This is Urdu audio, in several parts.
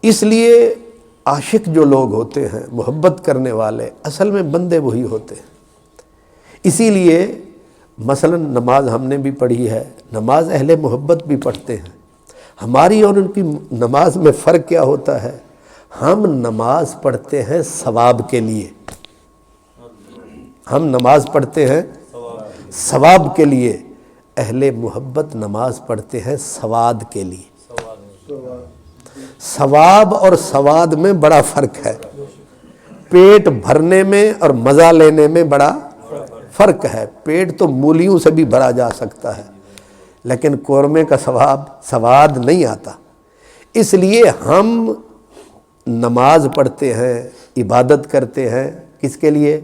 اس لیے عاشق جو لوگ ہوتے ہیں، محبت کرنے والے، اصل میں بندے وہی ہوتے ہیں۔ اسی لیے مثلا نماز ہم نے بھی پڑھی ہے، نماز اہل محبت بھی پڑھتے ہیں۔ ہماری اور ان کی نماز میں فرق کیا ہوتا ہے؟ ہم نماز پڑھتے ہیں ثواب کے لیے، ہم نماز پڑھتے ہیں ثواب کے لیے، اہل محبت نماز پڑھتے ہیں سواد کے لیے۔ ثواب اور سواد میں بڑا فرق ہے، پیٹ بھرنے میں اور مزہ لینے میں بڑا فرق ہے۔ پیٹ تو مولیوں سے بھی بھرا جا سکتا ہے، لیکن قورمے کا سواد نہیں آتا۔ اس لیے ہم نماز پڑھتے ہیں، عبادت کرتے ہیں، کس کے لیے؟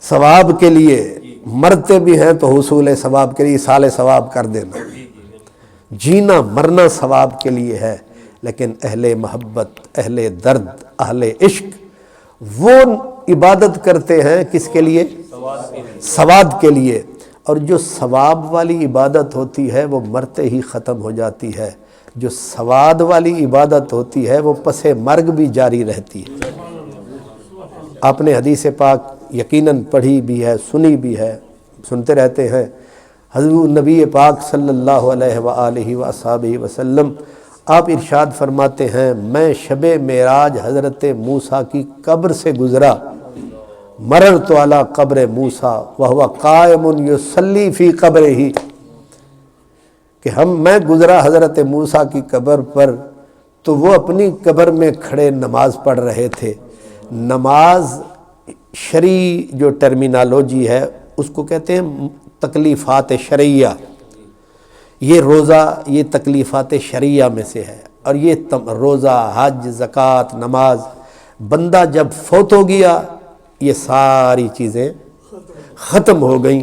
ثواب کے لیے۔ مرتے بھی ہیں تو حصول ثواب کے لیے، ایصال ثواب کر دینا۔ جینا مرنا ثواب کے لیے ہے، لیکن اہل محبت، اہل درد، اہل عشق وہ عبادت کرتے ہیں کس کے لیے؟ ثواب کے لیے۔ اور جو ثواب والی عبادت ہوتی ہے وہ مرتے ہی ختم ہو جاتی ہے، جو ثواب والی عبادت ہوتی ہے وہ پس مرگ بھی جاری رہتی ہے۔ آپ نے حدیث پاک یقیناً پڑھی بھی ہے، سنی بھی ہے، سنتے رہتے ہیں۔ حضور نبی پاک صلی اللہ علیہ وآلہ وصحبہ وسلم آپ ارشاد فرماتے ہیں، میں شب معراج حضرت موسیٰ کی قبر سے گزرا، مررت علی قبر موسیٰ وہو قائم یصلی فی قبرہ، کہ میں گزرا حضرت موسیٰ کی قبر پر تو وہ اپنی قبر میں کھڑے نماز پڑھ رہے تھے۔ نماز شرعی جو ٹرمینالوجی ہے اس کو کہتے ہیں تکلیفات شرعیہ۔ یہ روزہ یہ تکلیفات شرعیہ میں سے ہے، اور یہ روزہ، حج، زکوٰۃ، نماز، بندہ جب فوت ہو گیا یہ ساری چیزیں ختم ہو گئیں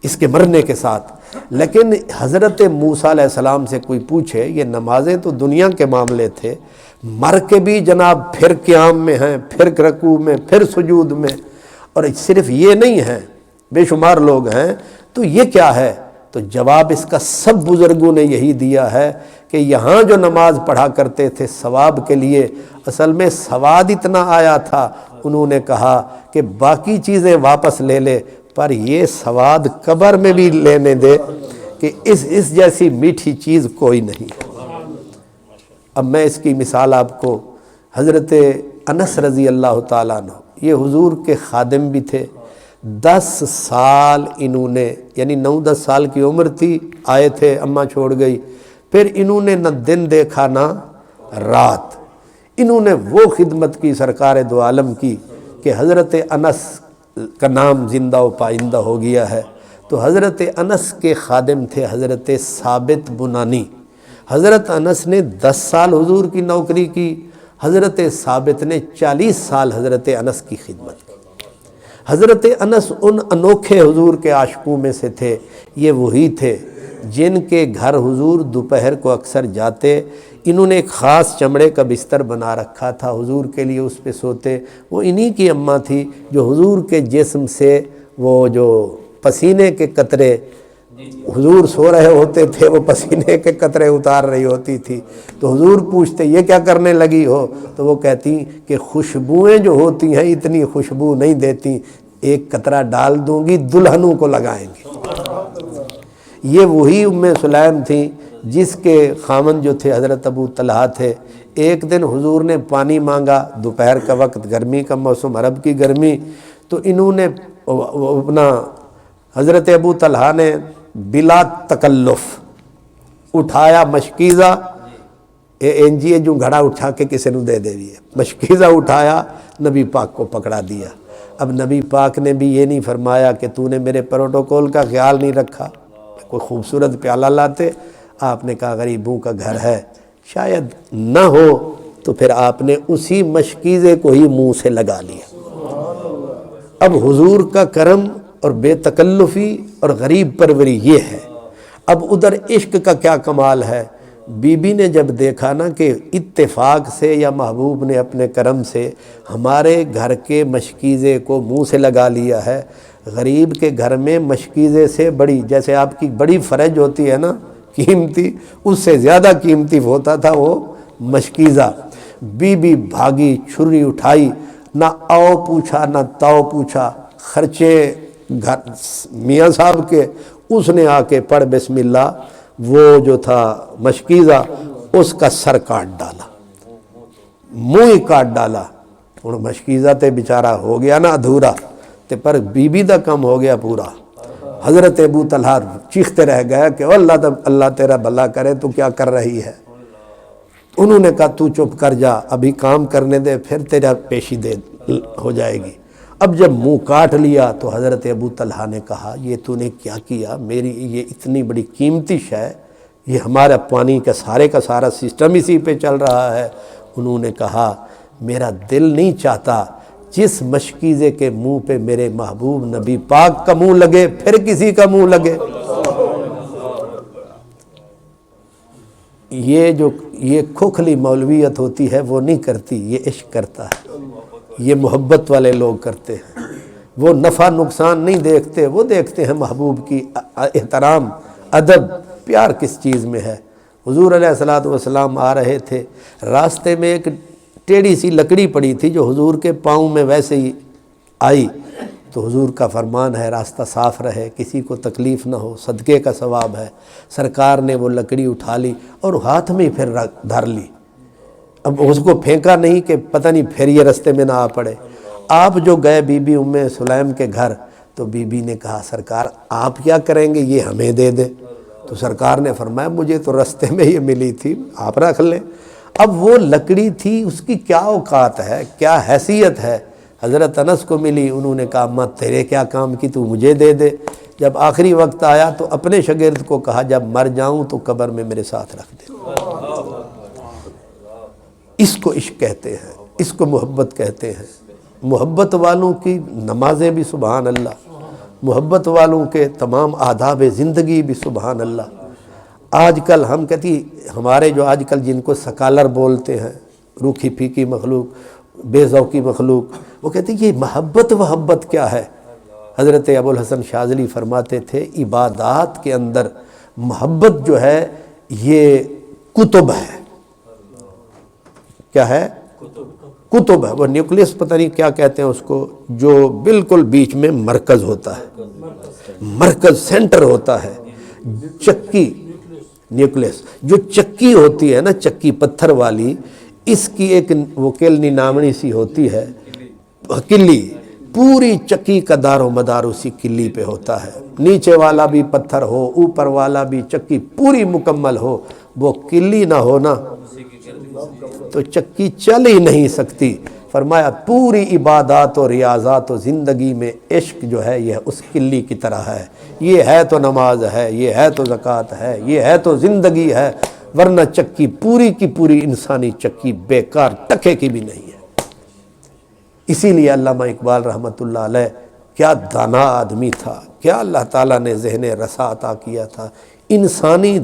اس کے مرنے کے ساتھ۔ لیکن حضرت موسیٰ علیہ السلام سے کوئی پوچھے، یہ نمازیں تو دنیا کے معاملے تھے، مر کے بھی جناب پھر قیام میں ہیں، پھر رکوع میں، پھر سجود میں، اور صرف یہ نہیں ہیں، بے شمار لوگ ہیں، تو یہ کیا ہے؟ تو جواب اس کا سب بزرگوں نے یہی دیا ہے کہ یہاں جو نماز پڑھا کرتے تھے ثواب کے لیے، اصل میں سواد اتنا آیا تھا، انہوں نے کہا کہ باقی چیزیں واپس لے لے، پر یہ سواد قبر میں بھی لینے دے کہ اس جیسی میٹھی چیز کوئی نہیں۔ اب میں اس کی مثال آپ کو، حضرت انس رضی اللہ تعالیٰ عنہ یہ حضور کے خادم بھی تھے۔ 10 سال انہوں نے، یعنی 9-10 سال کی عمر تھی، آئے تھے، اماں چھوڑ گئی، پھر انہوں نے نہ دن دیکھا نہ رات، انہوں نے وہ خدمت کی سرکار دو عالم کی کہ حضرت انس کا نام زندہ و پائندہ ہو گیا ہے۔ تو حضرت انس کے خادم تھے حضرت ثابت بنانی۔ حضرت انس نے 10 سال حضور کی نوکری کی، حضرت ثابت نے 40 سال حضرت انس کی خدمت کی۔ حضرت انس ان انوکھے حضور کے عاشقوں میں سے تھے، یہ وہی تھے جن کے گھر حضور دوپہر کو اکثر جاتے، انہوں نے ایک خاص چمڑے کا بستر بنا رکھا تھا حضور کے لیے، اس پہ سوتے۔ وہ انہی کی اماں تھی جو حضور کے جسم سے وہ جو پسینے کے قطرے، حضور سو رہے ہوتے تھے، وہ پسینے کے قطرے اتار رہی ہوتی تھی، تو حضور پوچھتے یہ کیا کرنے لگی ہو؟ تو وہ کہتی کہ خوشبوئیں جو ہوتی ہیں اتنی خوشبو نہیں دیتی، ایک قطرہ ڈال دوں گی دلہنوں کو لگائیں گے۔ یہ وہی ام سلیم تھیں جس کے خامن جو تھے حضرت ابو طلحہ تھے۔ ایک دن حضور نے پانی مانگا، دوپہر کا وقت، گرمی کا موسم، عرب کی گرمی، تو انہوں نے اپنا حضرت ابو طلحہ نے بلا تکلف اٹھایا مشکیزہ، انجیے جو گھڑا اٹھا کے کسی نے دے دے دیے، مشکیزہ اٹھایا، نبی پاک کو پکڑا دیا۔ اب نبی پاک نے بھی یہ نہیں فرمایا کہ تو نے میرے پروٹوکول کا خیال نہیں رکھا، کوئی خوبصورت پیالہ لاتے، آپ نے کہا غریبوں کا گھر ہے، شاید نہ ہو، تو پھر آپ نے اسی مشکیزے کو ہی منہ سے لگا لیا۔ اب حضور کا کرم اور بے تکلفی اور غریب پروری یہ ہے۔ اب ادھر عشق کا کیا کمال ہے، بی بی نے جب دیکھا نا کہ اتفاق سے یا محبوب نے اپنے کرم سے ہمارے گھر کے مشکیزے کو منہ سے لگا لیا ہے، غریب کے گھر میں مشکیزے سے بڑی، جیسے آپ کی بڑی فرج ہوتی ہے نا قیمتی، اس سے زیادہ قیمتی ہوتا تھا وہ مشکیزہ۔ بی بی بھاگی، چھری اٹھائی، نہ آؤ پوچھا نہ تاؤ پوچھا، خرچے گھر میاں صاحب کے، اس نے آ کے پڑھ بسم اللہ، وہ جو تھا مشکیزہ اس کا سر کاٹ ڈالا، منہ ہی کاٹ ڈالا۔ ہن مشکیزہ تے بیچارہ ہو گیا نا ادھورا، تے پر بی بی دا کم ہو گیا پورا۔ حضرت ابو طلحہ چیختے رہ گیا کہ اللہ تیرا بھلا کرے، تو کیا کر رہی ہے؟ انہوں نے کہا تو چپ کر جا، ابھی کام کرنے دے، پھر تیرا پیشی دے ہو جائے گی۔ اب جب منہ کاٹ لیا تو حضرت ابو طلحہ نے کہا یہ تو نے کیا کیا، میری یہ اتنی بڑی قیمتی شے، یہ ہمارا پانی کا سارا سسٹم اسی پہ چل رہا ہے۔ انہوں نے کہا میرا دل نہیں چاہتا جس مشکیزے کے منہ پہ میرے محبوب نبی پاک کا منہ لگے پھر کسی کا منہ لگے۔ یہ کھوکھلی مولویت ہوتی ہے وہ نہیں کرتی، یہ عشق کرتا ہے، یہ محبت والے لوگ کرتے ہیں۔ وہ نفع نقصان نہیں دیکھتے، وہ دیکھتے ہیں محبوب کی احترام، ادب، پیار کس چیز میں ہے۔ حضور علیہ الصلوۃ والسلام آ رہے تھے، راستے میں ایک ٹیڑھی سی لکڑی پڑی تھی جو حضور کے پاؤں میں ویسے ہی آئی، تو حضور کا فرمان ہے راستہ صاف رہے، کسی کو تکلیف نہ ہو، صدقے کا ثواب ہے۔ سرکار نے وہ لکڑی اٹھا لی اور ہاتھ میں ہی پھر دھر لی، اب اس کو پھینکا نہیں کہ پتہ نہیں پھر یہ رستے میں نہ آ پڑے۔ آپ جو گئے بی بی ام سلیم کے گھر، تو بی بی نے کہا سرکار آپ کیا کریں گے، یہ ہمیں دے دیں۔ تو سرکار نے فرمایا مجھے تو رستے میں یہ ملی تھی، آپ رکھ لیں۔ اب وہ لکڑی تھی، اس کی کیا اوقات ہے، کیا حیثیت ہے، حضرت انس کو ملی، انہوں نے کہا اماں تیرے کیا کام کی، تو مجھے دے دے۔ جب آخری وقت آیا تو اپنے شاگرد کو کہا جب مر جاؤں تو قبر میں میرے ساتھ رکھ دے۔ اس کو عشق کہتے ہیں، اس کو محبت کہتے ہیں۔ محبت والوں کی نمازیں بھی سبحان اللہ، محبت والوں کے تمام آداب زندگی بھی سبحان اللہ۔ آج کل ہم کہتی ہمارے جو آج کل جن کو سکالر بولتے ہیں، روکھی پھیکی مخلوق، بے ذوقی مخلوق، وہ کہتے ہیں یہ محبت کیا ہے؟ حضرت ابوالحسن شاذلی فرماتے تھے عبادات کے اندر محبت جو ہے یہ کتب ہے۔ کیا ہے؟ کتب ہے، وہ نیوکلیس پتہ نہیں کیا کہتے ہیں اس کو، جو بالکل بیچ میں مرکز ہوتا ہے، مرکز سینٹر ہوتا ہے، چکی نیوکلیس جو چکی ہوتی ہے نا، چکی پتھر والی، اس کی ایک وکیلنی نامنی سی ہوتی ہے کلی، پوری چکی کا دار و مدار اسی کلی پہ ہوتا ہے، نیچے والا بھی پتھر ہو، اوپر والا بھی، چکی پوری مکمل ہو، وہ کلی نہ ہو نا تو چکی چل ہی نہیں سکتی۔ فرمایا پوری عبادات و ریاضات و زندگی میں عشق جو ہے یہ اس کلی کی طرح ہے، یہ ہے تو نماز ہے، یہ ہے تو زکوٰۃ ہے، یہ ہے تو زندگی ہے، ورنہ چکی پوری کی پوری انسانی چکی بیکار ٹکے کی بھی نہیں ہے۔ اسی لیے علامہ اقبال رحمۃ اللہ علیہ کیا دانا آدمی تھا، کیا اللہ تعالیٰ نے ذہن رسا عطا کیا تھا، انسانی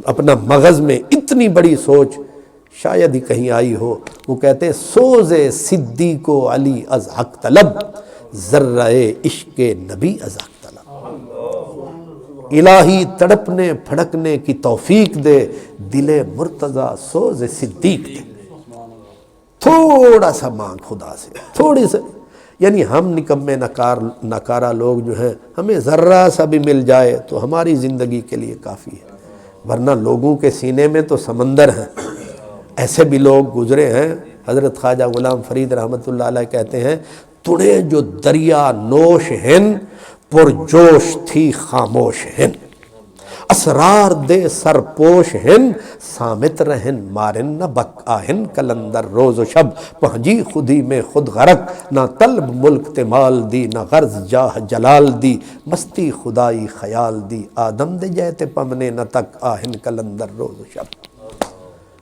اپنا مغز میں اتنی بڑی سوچ شاید ہی کہیں آئی ہو۔ وہ کہتے سوز صدیق و علی از حق طلب، ذرہ عشق نبی از حق طلب۔ الہی تڑپنے پھڑکنے کی توفیق دے، دل مرتضیٰ سوز صدیق دے۔ تھوڑا سا مانگ خدا سے، تھوڑی سے، یعنی ہم نکمے ناکارہ لوگ جو ہیں، ہمیں ذرہ سا بھی مل جائے تو ہماری زندگی کے لیے کافی ہے، ورنہ لوگوں کے سینے میں تو سمندر ہیں۔ ایسے بھی لوگ گزرے ہیں، حضرت خواجہ غلام فرید رحمۃ اللہ علیہ کہتے ہیں تڑے جو دریا نوش ہن، پرجوش تھی خاموش ہن، اسرار دے سرپوش ہن، سامت رہن مارن نہ بک آہن، کلندر روز و شب پہنجی خودی میں خود غرق، نہ طلب ملک تے مال دی، نہ غرض جاہ جلال دی، مستی خدائی خیال دی، آدم دے جیتے پمنے نہ تک آہن، کلندر روز و شب۔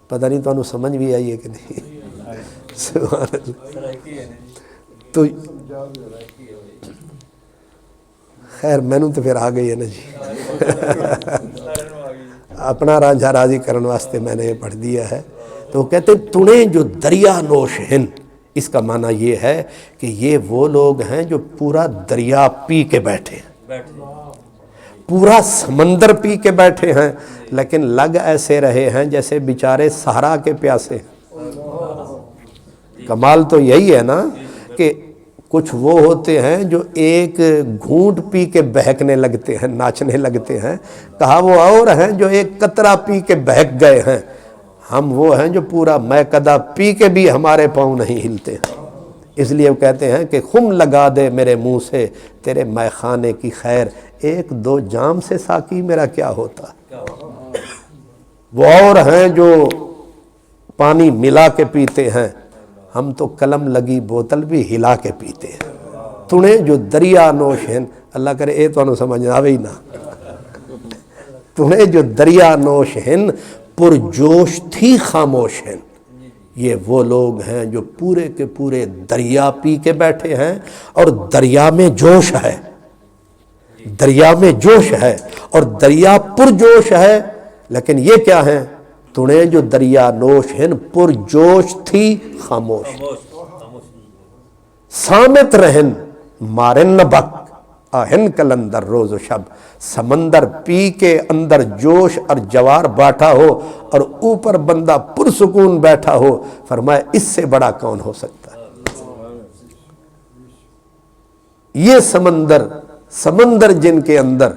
پتہ نہیں تو انہوں سمجھ بھی آئی ہے کہ نہیں؟ سبحان اللہ۔ تو خیر مینوں تو پھر آ گئی ہے نا جی، اپنا رانجھا راضی کرنے واسطے میں نے یہ پڑھ دیا ہے۔ تو وہ کہتے تڑیں جو دریا نوش ہن، اس کا معنی یہ ہے کہ یہ وہ لوگ ہیں جو پورا دریا پی کے بیٹھے ہیں، پورا سمندر پی کے بیٹھے ہیں لیکن لگ ایسے رہے ہیں جیسے بیچارے صحرا کے پیاسے ہیں۔ کمال تو یہی ہے نا کہ کچھ وہ ہوتے ہیں جو ایک گھونٹ پی کے بہکنے لگتے ہیں، ناچنے لگتے ہیں، کہا وہ اور ہیں جو ایک قطرہ پی کے بہک گئے ہیں، ہم وہ ہیں جو پورا میکدہ پی کے بھی ہمارے پاؤں نہیں ہلتے ہیں۔ اس لیے وہ کہتے ہیں کہ خم لگا دے میرے منہ سے تیرے مے خانے کی خیر، ایک دو جام سے ساقی میرا کیا ہوتا۔ وہ اور ہیں جو پانی ملا کے پیتے ہیں، ہم تو قلم لگی بوتل بھی ہلا کے پیتے ہیں۔ تُنے جو دریا نوش ہیں، اللہ کرے اے تو انہوں سمجھ آوے ہی نا، تُنے جو دریا نوش ہیں پرجوش تھی خاموش ہیں۔ یہ وہ لوگ ہیں جو پورے کے پورے دریا پی کے بیٹھے ہیں اور دریا میں جوش ہے، دریا میں جوش ہے اور دریا پرجوش ہے، لیکن یہ کیا ہیں؟ تُنے جو دریا نوش ہیں پرجوش تھی خاموش، سامت رہن مارن نبک آہن کلندر روز و شب۔ سمندر پی کے اندر جوش اور جوار باٹھا ہو اور اوپر بندہ پرسکون بیٹھا ہو، فرمایا اس سے بڑا کون ہو سکتا ہے؟ یہ سمندر جن کے اندر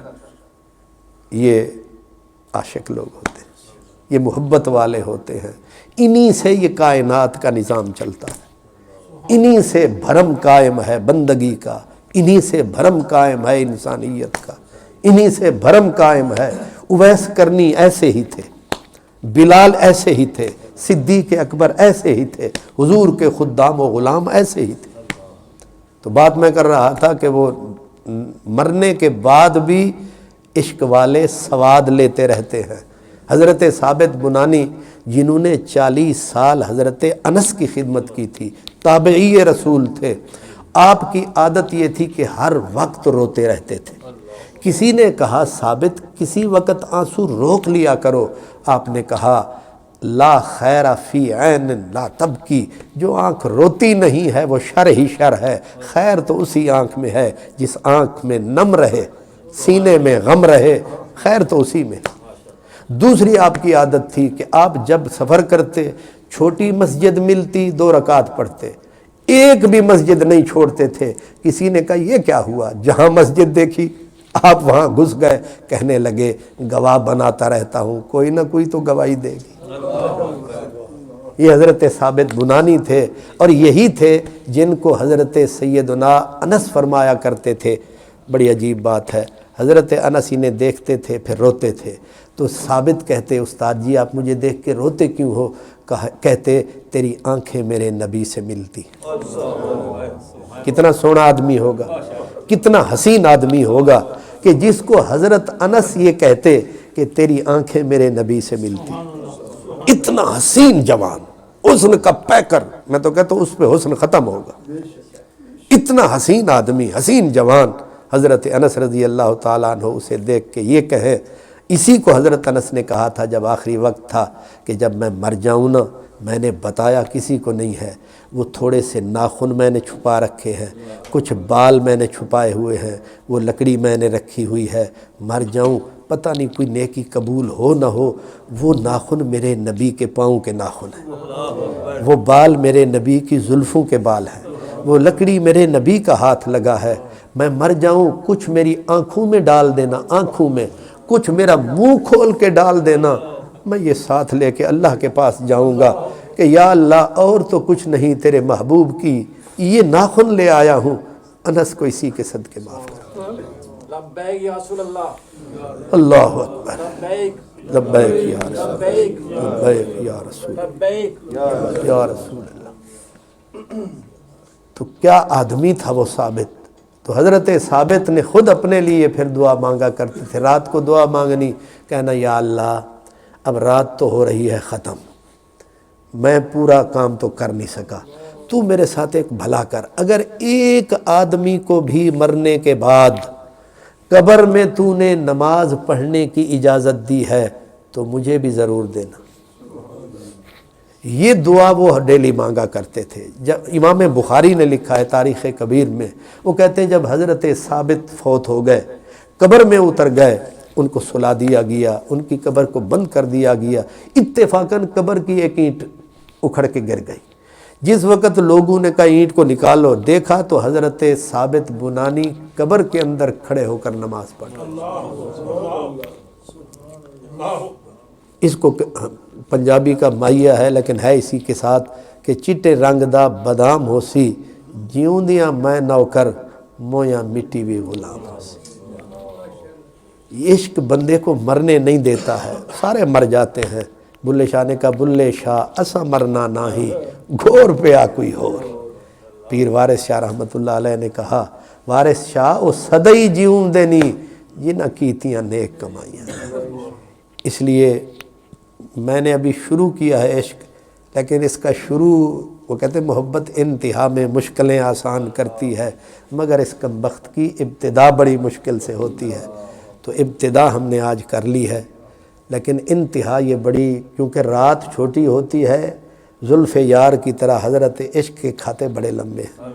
یہ عاشق لوگ ہوتے ہیں، یہ محبت والے ہوتے ہیں، انہی سے یہ کائنات کا نظام چلتا ہے، انہی سے بھرم قائم ہے بندگی کا، انہی سے بھرم قائم ہے انسانیت کا، انہی سے بھرم قائم ہے۔ اویس کرنی ایسے ہی تھے، بلال ایسے ہی تھے، صدیق اکبر ایسے ہی تھے، حضور کے خدام و غلام ایسے ہی تھے۔ تو بات میں کر رہا تھا کہ وہ مرنے کے بعد بھی عشق والے سواد لیتے رہتے ہیں۔ حضرت ثابت بنانی جنہوں نے 40 سال حضرت انس کی خدمت کی تھی، تابعی رسول تھے، آپ کی عادت یہ تھی کہ ہر وقت روتے رہتے تھے۔ کسی نے کہا ثابت کسی وقت آنسو روک لیا کرو، آپ نے کہا لا خیر فی عین لا تبکی، جو آنکھ روتی نہیں ہے وہ شر ہی شر ہے، خیر تو اسی آنکھ میں ہے جس آنکھ میں نم رہے، سینے میں غم رہے، خیر تو اسی میں۔ دوسری آپ کی عادت تھی کہ آپ جب سفر کرتے چھوٹی مسجد ملتی 2 رکعت پڑھتے، ایک بھی مسجد نہیں چھوڑتے تھے۔ کسی نے کہا یہ کیا ہوا؟ جہاں مسجد دیکھی آپ وہاں گھس گئے، کہنے لگے گواہ بناتا رہتا ہوں، کوئی نہ کوئی تو گواہی دے گی۔ یہ حضرت ثابت بنانی تھے، اور یہی تھے جن کو حضرت سیدنا انس فرمایا کرتے تھے۔ بڑی عجیب بات ہے، حضرت انس انہیں دیکھتے تھے پھر روتے تھے، تو ثابت کہتے استاد جی آپ مجھے دیکھ کے روتے کیوں ہو؟ کہتے تیری آنکھیں میرے نبی سے ملتی۔ کتنا سونا آدمی ہوگا، کتنا حسین آدمی ہوگا کہ جس کو حضرت انس یہ کہتے کہ تیری آنکھیں میرے نبی سے ملتی۔ اتنا حسین جوان، حسن کا پیکر، میں تو کہتا ہوں اس پہ حسن ختم ہوگا۔ اتنا حسین آدمی، حسین جوان، حضرت انس رضی اللہ تعالیٰ عنہ اسے دیکھ کے یہ کہے۔ اسی کو حضرت انس نے کہا تھا جب آخری وقت تھا کہ جب میں مر جاؤں نا، میں نے بتایا کسی کو نہیں ہے، وہ تھوڑے سے ناخن میں نے چھپا رکھے ہیں، کچھ بال میں نے چھپائے ہوئے ہیں، وہ لکڑی میں نے رکھی ہوئی ہے، مر جاؤں پتہ نہیں کوئی نیکی قبول ہو نہ ہو، وہ ناخن میرے نبی کے پاؤں کے ناخن ہیں، وہ بال میرے نبی کی زلفوں کے بال ہیں، وہ لکڑی میرے نبی کا ہاتھ لگا ہے۔ میں مر جاؤں کچھ میری آنکھوں میں ڈال دینا، آنکھوں میں کچھ میرا منہ کھول کے ڈال دینا، میں یہ ساتھ لے کے اللہ کے پاس جاؤں گا کہ یا اللہ اور تو کچھ نہیں، تیرے محبوب کی یہ ناخن لے آیا ہوں، انس کو اسی کے صدقے معاف کر۔ لبیک یا رسول اللہ، اللہ اکبر، لبیک لبیک یا رسول اللہ، لبیک یا رسول لبیک یا رسول اللہ۔ تو کیا آدمی تھا وہ ثابت۔ تو حضرت ثابت نے خود اپنے لیے پھر دعا مانگا کرتے تھے، رات کو دعا مانگنی، کہنا یا اللہ اب رات تو ہو رہی ہے ختم، میں پورا کام تو کر نہیں سکا، تو میرے ساتھ ایک بھلا کر، اگر ایک آدمی کو بھی مرنے کے بعد قبر میں تو نے نماز پڑھنے کی اجازت دی ہے تو مجھے بھی ضرور دینا۔ یہ دعا وہ ڈیلی مانگا کرتے تھے۔ جب امام بخاری نے لکھا ہے تاریخ کبیر میں، وہ کہتے ہیں جب حضرت ثابت فوت ہو گئے، قبر میں اتر گئے، ان کو سلا دیا گیا، ان کی قبر کو بند کر دیا گیا، اتفاقاً قبر کی ایک اینٹ اکھڑ کے گر گئی۔ جس وقت لوگوں نے کہا اینٹ کو نکالو، دیکھا تو حضرت ثابت بنانی قبر کے اندر کھڑے ہو کر نماز پڑھ رہے۔ اس کو پنجابی کا مائیا ہے لیکن ہے اسی کے ساتھ کہ چٹے رنگ دا بادام ہو سی، جیوں دیاں میں نوکر مویاں مٹی بھی غلام ہو سی۔ عشق بندے کو مرنے نہیں دیتا ہے، سارے مر جاتے ہیں۔ بلے شاہ نے کہا بلے شاہ اسا مرنا ناہی، گھور پیا کوئی اور۔ پیر وارث شاہ رحمۃ اللہ علیہ نے کہا وارث شاہ او صدی جیوں دینی جنہ کیتیاں نیک کمائیاں۔ اس لیے میں نے ابھی شروع کیا ہے عشق، لیکن اس کا شروع، وہ کہتے ہیں محبت انتہا میں مشکلیں آسان کرتی ہے، مگر اس کم بخت کی ابتدا بڑی مشکل سے ہوتی ہے۔ تو ابتدا ہم نے آج کر لی ہے، لیکن انتہا یہ بڑی، کیونکہ رات چھوٹی ہوتی ہے، زلف یار کی طرح حضرت عشق کے کھاتے بڑے لمبے ہیں۔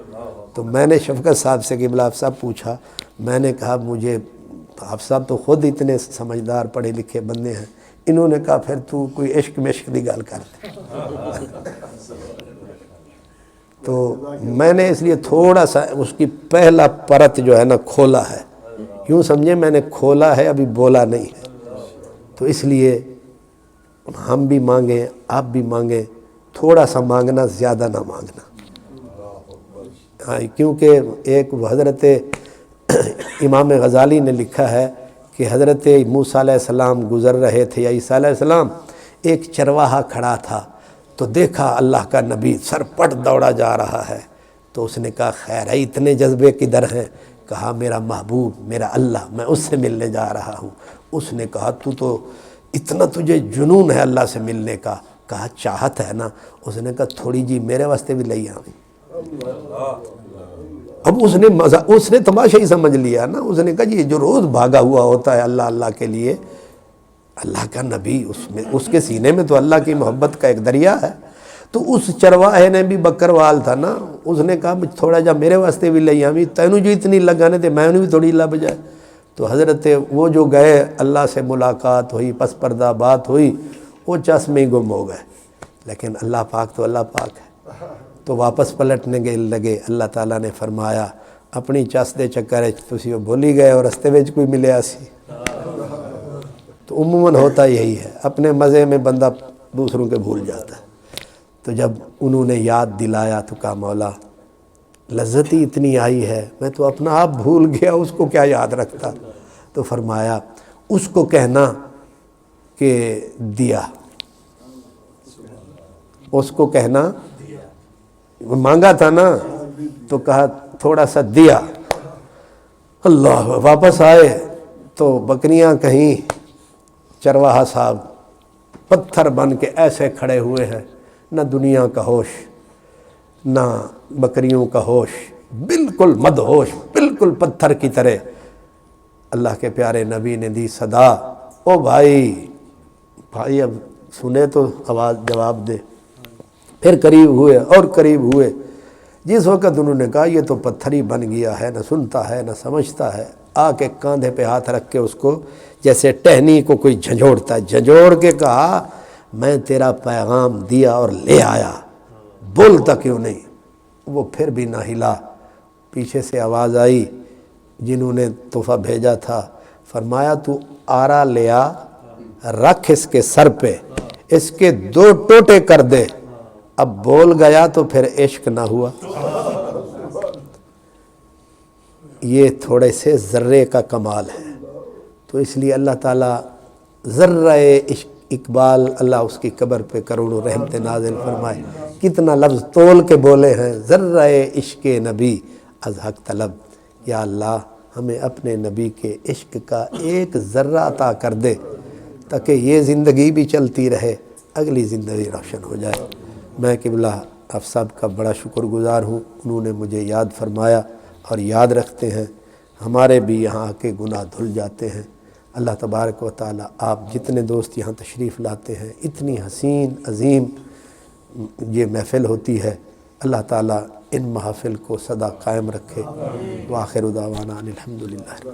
تو میں نے شفقت صاحب سے کہ آپ صاحب پوچھا، میں نے کہا مجھے، آپ صاحب تو خود اتنے سمجھدار پڑھے لکھے بندے ہیں، انہوں نے کہا پھر تو کوئی عشق مشق دی گال کر دے۔ تو میں نے اس لیے تھوڑا سا اس کی پہلا پرت جو ہے نا کھولا ہے، یوں سمجھے میں نے کھولا ہے، ابھی بولا نہیں ہے۔ تو اس لیے ہم بھی مانگیں، آپ بھی مانگیں، تھوڑا سا مانگنا، زیادہ نہ مانگنا۔ ہاں، کیونکہ ایک حضرت امام غزالی نے لکھا ہے کہ حضرت موسیٰ علیہ السلام گزر رہے تھے، یا عیسیٰ علیہ السلام، ایک چرواہا کھڑا تھا تو دیکھا اللہ کا نبی سر پٹ دوڑا جا رہا ہے، تو اس نے کہا خیر ہے، اتنے جذبے کدھر ہیں؟ کہا میرا محبوب، میرا اللہ، میں اس سے ملنے جا رہا ہوں۔ اس نے کہا تو اتنا تجھے جنون ہے اللہ سے ملنے کا؟ کہا چاہت ہے نا۔ اس نے کہا تھوڑی جی میرے واسطے بھی لئی آئیں۔ اب اس نے تماشا ہی سمجھ لیا نا، اس نے کہا یہ جو روز بھاگا ہوا ہوتا ہے اللہ اللہ کے لیے، اللہ کا نبی، اس کے سینے میں تو اللہ کی محبت کا ایک دریا ہے۔ تو اس چرواہے نے بھی بکروال تھا نا، اس نے کہا تھوڑا جا میرے واسطے بھی لئی آویں، تینوں جو اتنی لگانے تھے میں نے بھی تھوڑی لب جائے۔ تو حضرت وہ جو گئے، اللہ سے ملاقات ہوئی، پس پردہ بات ہوئی، وہ چس میں ہی گم ہو گئے۔ لیکن اللہ پاک تو اللہ پاک ہے، تو واپس پلٹنے لگے۔ اللہ تعالیٰ نے فرمایا اپنی چس دے چکر تسی وہ بھولی گئے اور رستے وچ کوئی ملیا سی۔ تو عموماً ہوتا یہی ہے، اپنے مزے میں بندہ دوسروں کے بھول جاتا ہے۔ تو جب انہوں نے یاد دلایا تو کہا مولا لذت ہی اتنی آئی ہے، میں تو اپنا آپ بھول گیا، اس کو کیا یاد رکھتا۔ تو فرمایا اس کو کہنا کہ دیا، اس کو کہنا، مانگا تھا نا تو کہا تھوڑا سا دیا۔ اللہ، واپس آئے تو بکریاں کہیں، چرواہا صاحب پتھر بن کے ایسے کھڑے ہوئے ہیں، نہ دنیا کا ہوش نہ بکریوں کا ہوش، بالکل مدہوش، بالکل پتھر کی طرح۔ اللہ کے پیارے نبی نے دی صدا، او بھائی اب سنے تو آواز جواب دے۔ پھر قریب ہوئے اور قریب ہوئے، جس وقت انہوں نے کہا یہ تو پتھر ہی بن گیا ہے، نہ سنتا ہے نہ سمجھتا ہے، آ کے کاندھے پہ ہاتھ رکھ کے اس کو جیسے ٹہنی کو کوئی جھنجھوڑتا ہے، جھنجھوڑ کے کہا میں تیرا پیغام دیا اور لے آیا، بولتا کیوں نہیں؟ وہ پھر بھی نہ ہلا۔ پیچھے سے آواز آئی جنہوں نے تحفہ بھیجا تھا، فرمایا تو آرا لیا، رکھ اس کے سر پہ، اس کے 2 ٹوٹے کر دے۔ اب بول گیا تو پھر عشق نہ ہوا۔ یہ تھوڑے سے ذرے کا کمال ہے۔ تو اس لیے اللہ تعالیٰ ذرہ عشق اقبال، اللہ اس کی قبر پہ کروڑوں رحمت نازل فرمائے۔ کتنا لفظ تول کے بولے ہیں، ذرہ عشق نبی از حق طلب۔ یا اللہ ہمیں اپنے نبی کے عشق کا ایک ذرہ عطا کر دے، تاکہ یہ زندگی بھی چلتی رہے، اگلی زندگی روشن ہو جائے۔ میں قبلہ آپ صاحب کا بڑا شکر گزار ہوں، انہوں نے مجھے یاد فرمایا اور یاد رکھتے ہیں۔ ہمارے بھی یہاں آ کے گناہ دھل جاتے ہیں۔ اللہ تبارک و تعالیٰ آپ جتنے دوست یہاں تشریف لاتے ہیں، اتنی حسین عظیم یہ محفل ہوتی ہے، اللہ تعالیٰ ان محافل کو سدا قائم رکھے۔ وآخر دعوانا الحمدللہ۔